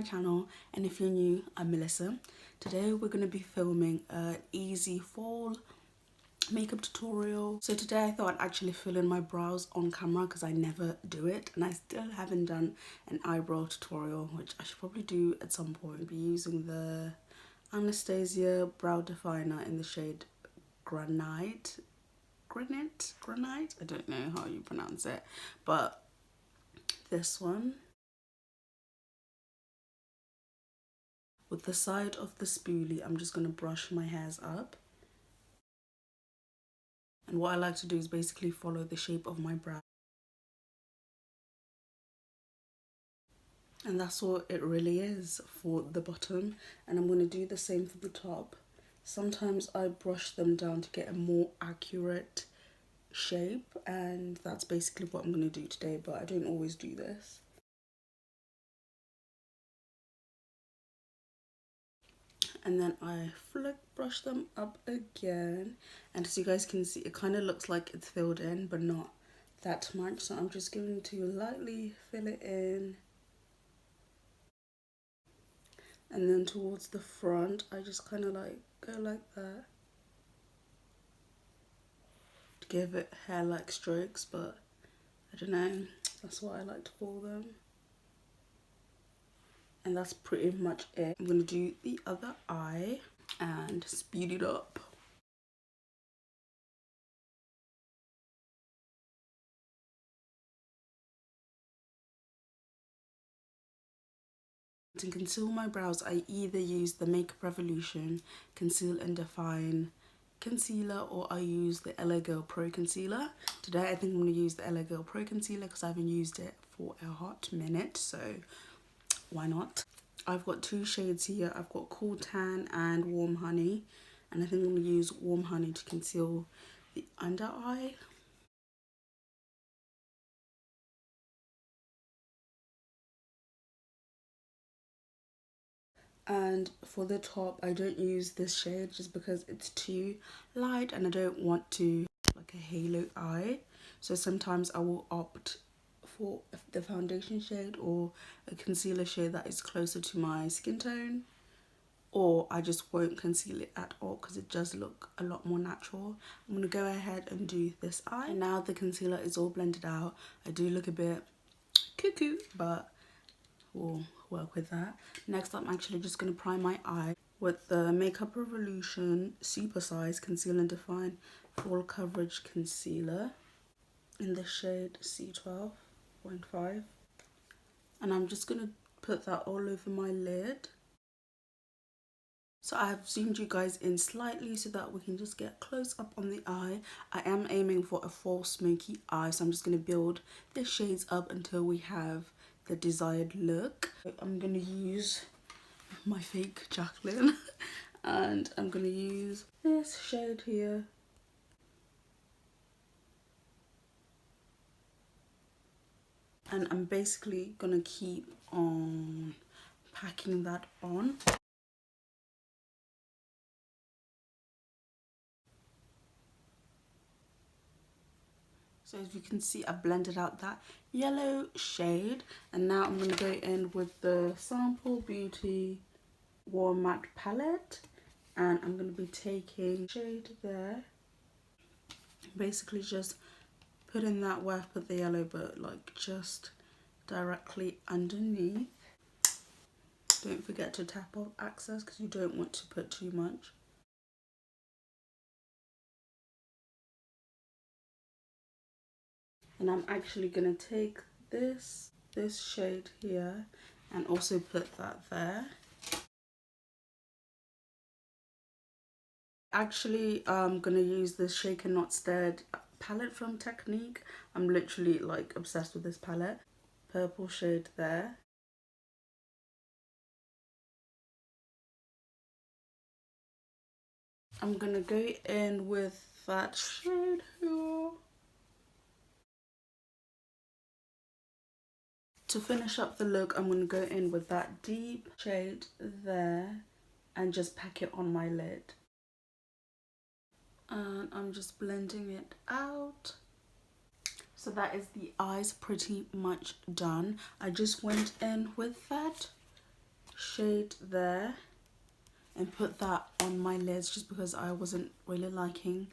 channel, and if you're new, I'm Melissa. Today we're going to be filming an easy fall makeup tutorial. So today I thought I'd actually fill in my brows on camera because I never do it, and I still haven't done an eyebrow tutorial, which I should probably do at some point. I'll be using the Anastasia brow definer in the shade Granite, I don't know how you pronounce it, but this one. With the side of the spoolie, I'm just going to brush my hairs up. And what I like to do is basically follow the shape of my brow. And that's what it really is for the bottom. And I'm going to do the same for the top. Sometimes I brush them down to get a more accurate shape. And that's basically what I'm going to do today, but I don't always do this. And then I brush them up again, and as you guys can see, it kind of looks like it's filled in, but not that much, so I'm just going to lightly fill it in. And then towards the front, I just kind of like go like that to give it hair-like strokes, but I don't know, that's what I like to call them. And that's pretty much it. I'm going to do the other eye and speed it up. To conceal my brows, I either use the Makeup Revolution Conceal and Define concealer, or I use the LA Girl Pro Concealer. Today I think I'm going to use the LA Girl Pro Concealer because I haven't used it for a hot minute, so why not? I've got two shades here. I've got Cool Tan and Warm Honey, and I think I'm going to use Warm Honey to conceal the under eye. And for the top, I don't use this shade just because it's too light and I don't want to like a halo eye. So sometimes I will opt for the foundation shade or a concealer shade that is closer to my skin tone, or I just won't conceal it at all because it does look a lot more natural. I'm going to go ahead and do this eye. And now the concealer is all blended out. I do look a bit cuckoo, but we'll work with that. Next, I'm actually just going to prime my eye with the Makeup Revolution Super Size Conceal and Define Full Coverage Concealer in the shade C12.5. And I'm just going to put that all over my lid. So I have zoomed you guys in slightly so that we can just get close up on the eye. I am aiming for a full smoky eye, so I'm just going to build the shades up until we have the desired look. I'm going to use my fake Jaclyn and I'm going to use this shade here. And I'm basically going to keep on packing that on. So as you can see, I blended out that yellow shade, and now I'm going to go in with the Sample Beauty Warm Matte Palette, and I'm going to be taking shade there, basically just putting that where I put the yellow, but like just directly underneath. Don't forget to tap off excess because you don't want to put too much. And I'm actually going to take this shade here and also put that there. Actually, I'm going to use this Shake and Not Stirred palette from Technic. I'm literally like obsessed with this palette. Purple shade there. I'm going to go in with that shade here. To finish up the look, I'm going to go in with that deep shade there and just pack it on my lid. And I'm just blending it out. So that is the eyes pretty much done. I just went in with that shade there and put that on my lids just because I wasn't really liking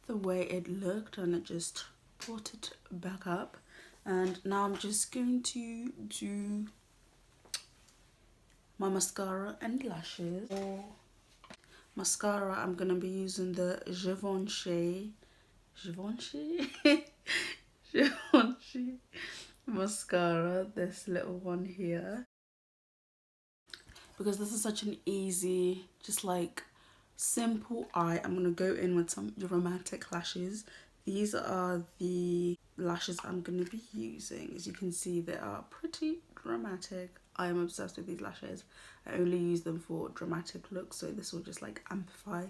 the way it looked, and it just brought it back up. And now I'm just going to do my mascara and lashes. For mascara, I'm going to be using the Givenchy Givenchy mascara, this little one here, because this is such an easy, just like simple eye. I'm gonna go in with some dramatic lashes. These are the lashes I'm gonna be using. As you can see, they are pretty dramatic. I am obsessed with these lashes. I only use them for dramatic looks, so this will just like amplify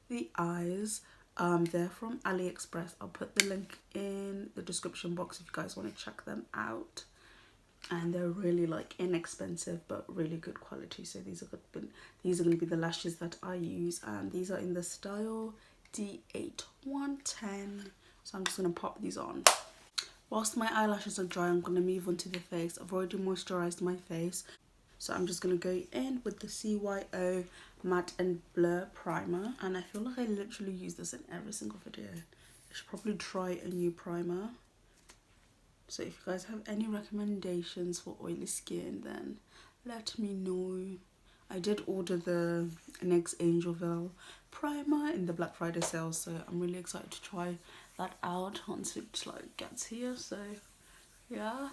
the eyes. They're from AliExpress. I'll put the link in the description box if you guys want to check them out. And they're really like inexpensive but really good quality. So these are going to be the lashes that I use, and these are in the style D8 110. So I'm just going to pop these on. Whilst my eyelashes are dry, I'm going to move on to the face. I've already moisturized my face, so I'm just going to go in with the CYO Matte and Blur Primer. And I feel like I literally use this in every single video. I should probably try a new primer. So if you guys have any recommendations for oily skin, then let me know. I did order the NYX Angel Veil primer in the Black Friday sale, so I'm really excited to try that out once it like gets here. So yeah.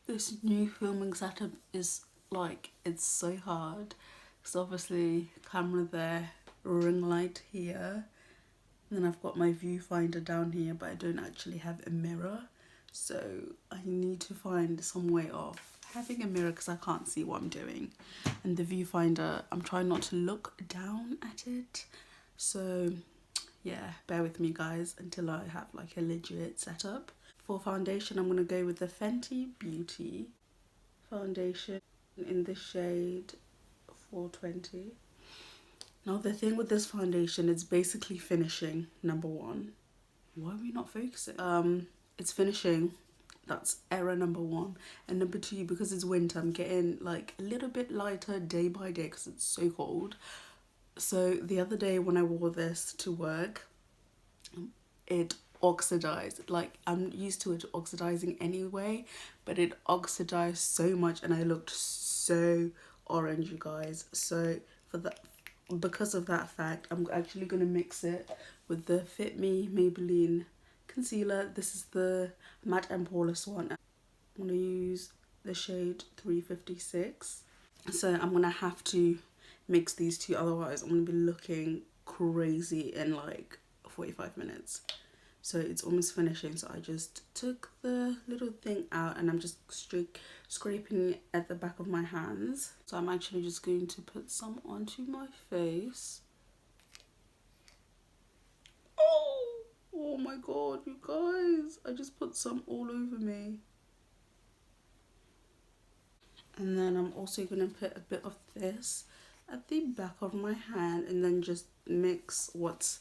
This new filming setup is like, it's so hard. So obviously camera there, ring light here. And then I've got my viewfinder down here, but I don't actually have a mirror. So I need to find some way of having a mirror because I can't see what I'm doing. And the viewfinder, I'm trying not to look down at it. So yeah, bear with me guys until I have like a legit setup. For foundation, I'm going to go with the Fenty Beauty foundation in the shade 420. Now the thing with this foundation, it's basically finishing, number one. Why are we not focusing? It's finishing, that's error number one. And number two, because it's winter, I'm getting like a little bit lighter day by day because it's so cold. So the other day when I wore this to work, it oxidized. Like, I'm used to it oxidizing anyway, but it oxidized so much and I looked so orange, you guys. So for that, because of that fact, I'm actually going to mix it with the Fit Me Maybelline concealer. This is the matte and poreless one. I'm going to use the shade 356. So I'm going to have to mix these two, otherwise I'm going to be looking crazy in like 45 minutes. So it's almost finishing, so I just took the little thing out and I'm just scraping it at the back of my hands. So I'm actually just going to put some onto my face. Oh my god, you guys, I just put some all over me. And then I'm also going to put a bit of this at the back of my hand and then just mix what's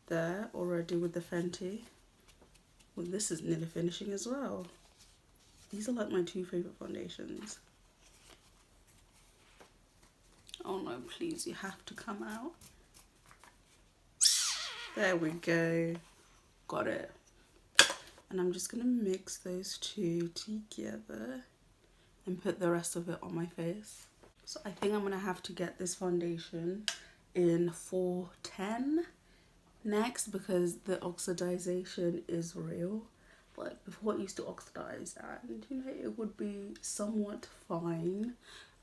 there already with the Fenty. Well, this is nearly finishing as well. These are like my two favourite foundations. Oh no, please, you have to come out. There we go. Got it. And I'm just going to mix those two together and put the rest of it on my face. So I think I'm going to have to get this foundation in 410 next because the oxidization is real. Like before, it used to oxidize and you know it would be somewhat fine,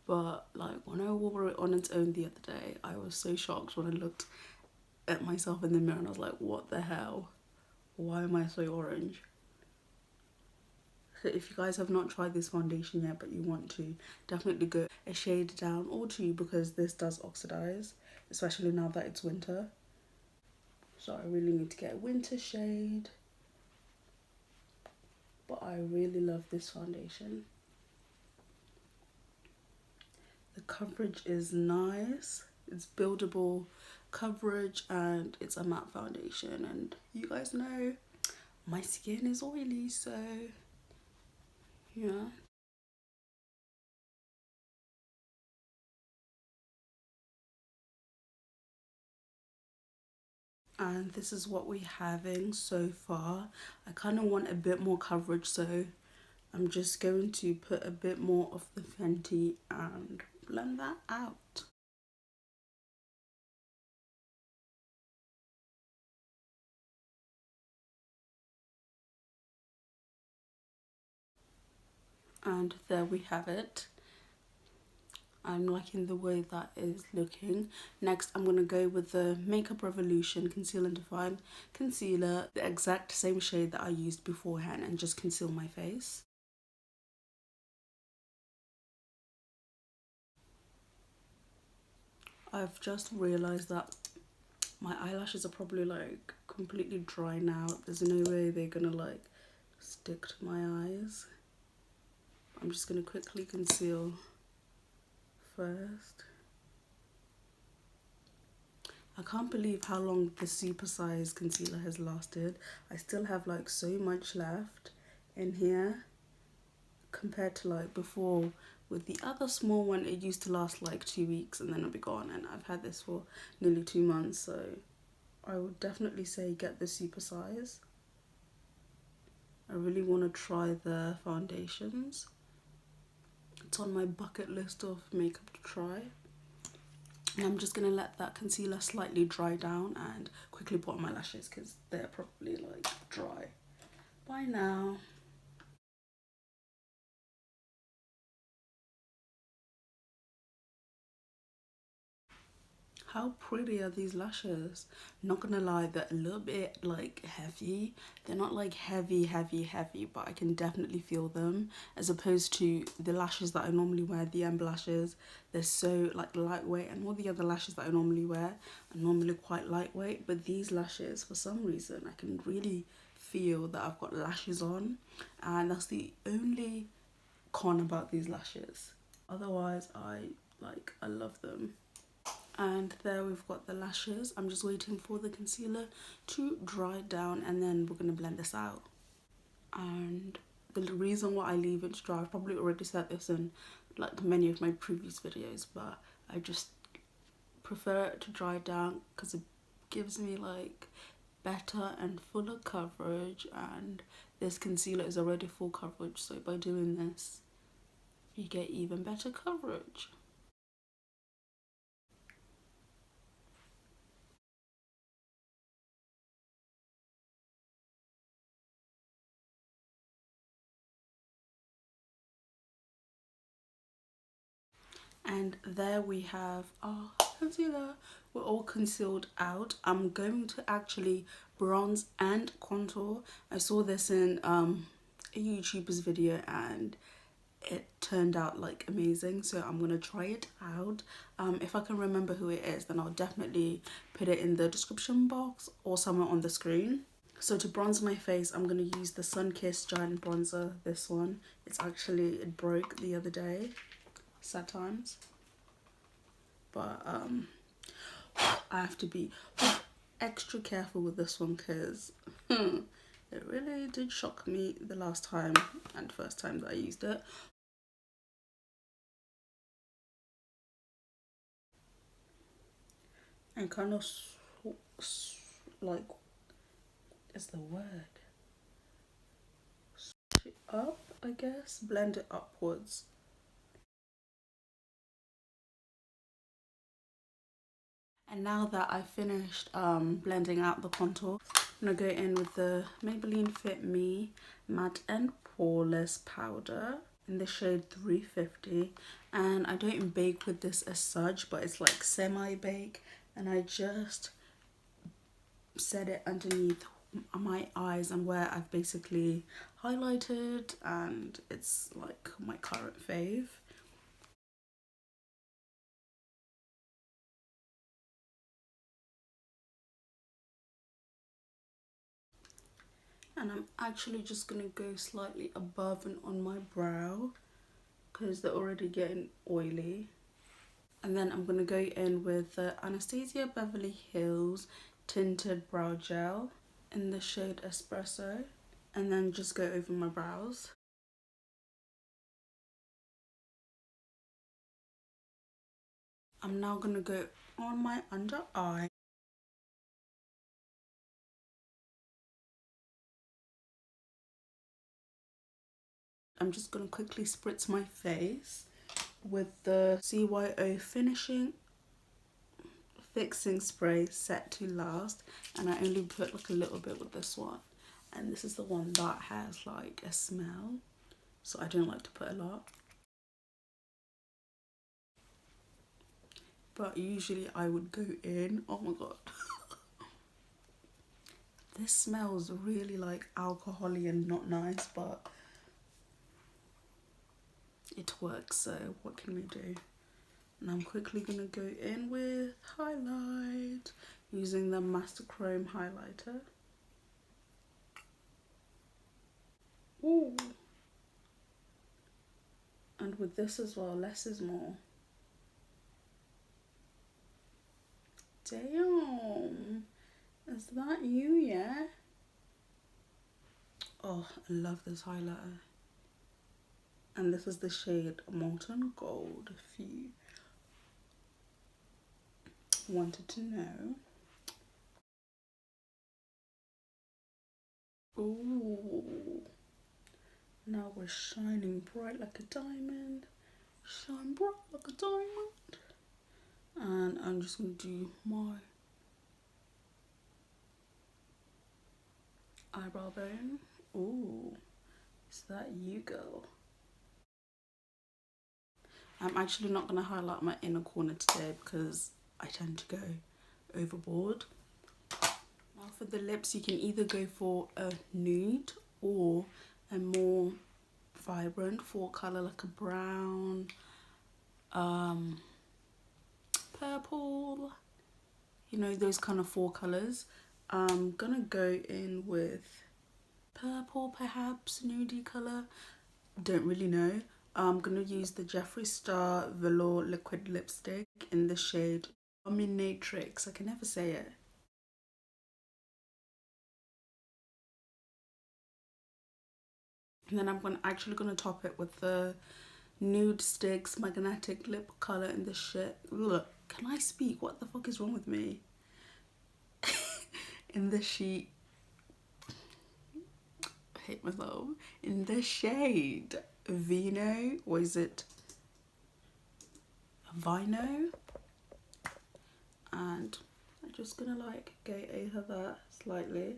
but like when I wore it on its own the other day, I was so shocked when I looked at myself in the mirror and I was like, what the hell, why am I so orange? So if you guys have not tried this foundation yet but you want to, definitely go a shade down or two because this does oxidize, especially now that it's winter. So I really need to get a winter shade. But I really love this foundation. The coverage is nice. It's buildable coverage and it's a matte foundation. And you guys know my skin is oily, so Yeah. And this is what we're having so far. I kind of want a bit more coverage, so I'm just going to put a bit more of the Fenty and blend that out. And there we have it. I'm liking the way that is looking. Next, I'm going to go with the Makeup Revolution Conceal and Define Concealer, the exact same shade that I used beforehand, and just conceal my face. I've just realised that my eyelashes are probably like completely dry now. There's no way they're gonna like stick to my eyes. I'm just gonna quickly conceal first. I can't believe how long the super size concealer has lasted. I still have like so much left in here compared to like before. With the other small one, it used to last like 2 weeks and then it'll be gone, and I've had this for nearly 2 months, so I would definitely say get the super size. I really want to try the foundations. It's on my bucket list of makeup to try. And I'm just going to let that concealer slightly dry down and quickly put on my lashes because they're probably like dry by now. How pretty are these lashes? Not gonna lie, they're a little bit like heavy. They're not like heavy, but I can definitely feel them, as opposed to the lashes that I normally wear, the Amber lashes. They're so like lightweight, and all the other lashes that I normally wear are normally quite lightweight, but these lashes, for some reason, I can really feel that I've got lashes on, and that's the only con about these lashes. Otherwise, I love them. And there we've got the lashes. I'm just waiting for the concealer to dry down, and then we're going to blend this out. And the reason why I leave it to dry, I've probably already said this in like many of my previous videos, but I just prefer it to dry down because it gives me like better and fuller coverage, and this concealer is already full coverage, so by doing this you get even better coverage. And there we have our concealer. We're all concealed out. I'm going to actually bronze and contour. I saw this in a YouTuber's video and it turned out like amazing, so I'm gonna try it out. If I can remember who it is, then I'll definitely put it in the description box or somewhere on the screen. So to bronze my face, I'm gonna use the Sunkissed Giant Bronzer, this one. It broke the other day, sad times. But I have to be extra careful with this one because it really did shock me the last time and first time that I used it. And kind of like, is the word, up, I guess, blend it upwards. And now that I've finished blending out the contour, I'm gonna go in with the Maybelline Fit Me Matte and Poreless Powder in the shade 350. And I don't bake with this as such, but it's like semi-bake, and I just set it underneath my eyes and where I've basically highlighted, and it's like my current fave. And I'm actually just gonna go slightly above and on my brow because they're already getting oily. And then I'm gonna go in with the Anastasia Beverly Hills Tinted Brow Gel in the shade Espresso, and then just go over my brows. I'm now gonna go on my under eye. I'm just gonna quickly spritz my face with the CYO finishing fixing spray set to last, and I only put like a little bit with this one, and this is the one that has like a smell, so I don't like to put a lot, but usually I would go in. Oh my god. This smells really like alcohol-y and not nice, but it works, so what can we do? And I'm quickly gonna go in with highlight using the Master Chrome highlighter. Ooh. And with this as well, less is more. Damn, is that you? Yeah. Oh, I love this highlighter. And this is the shade Molten Gold, if you wanted to know. Ooh. Now we're shining bright like a diamond. Shine bright like a diamond. And I'm just going to do my eyebrow bone. Ooh, is that you, girl? I'm actually not going to highlight my inner corner today because I tend to go overboard. Now for the lips, you can either go for a nude or a more vibrant fall color like a brown, purple, you know, those kind of fall colors. I'm gonna go in with purple, perhaps nudie color, don't really know. I'm gonna use the Jefree Starr Velour liquid lipstick in the shade Dominatrix. I can never say it. And then I'm actually gonna top it with the Nudestix magnetic lip color in the shade. Look, can I speak? What the fuck is wrong with me? In the sheet. I hate myself. In the shade Vino, or is it Vino? And I'm just gonna like go over that slightly.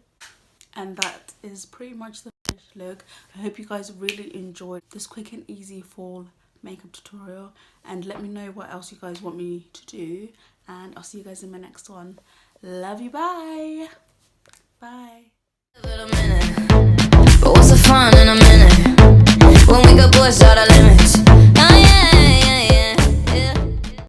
And that is pretty much the finished look. I hope you guys really enjoyed this quick and easy fall makeup tutorial, and let me know what else you guys want me to do, and I'll see you guys in my next one. Love you, bye. Bye. But what's the fun in a minute when we got boys out of limit?